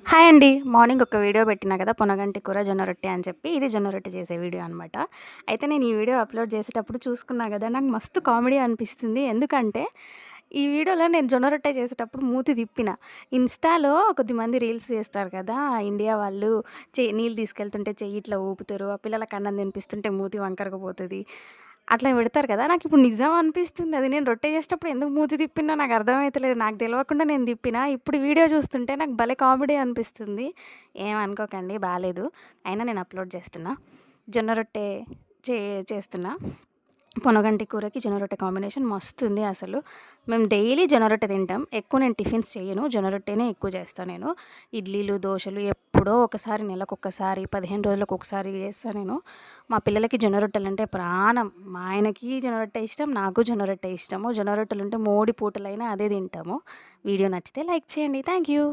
Hi అండి. Morning ఒక video పెట్టినా కదా! పొనగంటి కూర, జొన్న రొట్టె అని చెప్పి. ఇది జొన్న రొట్టె చేసే వీడియో అనమాట. అయితే నేను ఈ వీడియో అప్‌లోడ్ చేసేటప్పుడు చూసుకున్నా కదా! నాకు మస్తు కామెడీ అనిపిస్తుంది. ఎందుకంటే, ఈ వీడియోలో నేను జొన్న రొట్టె చేసేటప్పుడు మూతి తిప్పిన. ఇన్‌స్టాలో కొద్దిమంది రీల్స్ చేస్తారు కదా! ఇండియా వాళ్ళు నీళ్ళు తీసుకెళ్తుంటే చెయ్యి ఇట్లా ఊపుతారు. ఆ పిల్లలకి అన్నం తినిపిస్తుంటే మూతి వంకరగా పోతది. అట్లా పెడతారు కదా! నాకిప్పుడు నిజం అనిపిస్తుంది అది. నేను రొట్టె చేసేటప్పుడు ఎందుకు మూతి తిప్పినో నాకు అర్థమైతలేదు. నాకు తెలవకుండా నేను తిప్పినా. ఇప్పుడు వీడియో చూస్తుంటే నాకు భలే కామెడీ అనిపిస్తుంది. ఏమనుకోకండి బాలేదు. అయినా నేను అప్‌లోడ్ చేస్తున్నా. జొన్న రొట్టె చే చేస్తున్నా. పొనగంటి కూరకి జొన్న రొట్టె కాంబినేషన్ మస్తుంది అసలు. మేము డైలీ జొన్న రొట్టె తింటాం. ఎక్కువ నేను టిఫిన్స్ చెయ్యను. జొన్న రొట్టెనే ఎక్కువ చేస్తా నేను. ఇడ్లీలు, దోసలు ఎప్పుడో ఒకసారి, నెలకొకసారి, 15 రోజులకొకసారి చేస్తా నేను. మా పిల్లలకి జొన్న రొట్టెలంటే ప్రాణం. మా ఆయనకి జొన్న రొట్టె ఇష్టం. నాకు జొన్న రొట్టె ఇష్టము. జొన్న రొట్టెలుంటే మోడి పూటలైనా అదే తింటాము. వీడియో నచ్చితే లైక్ చేయండి. Thank you.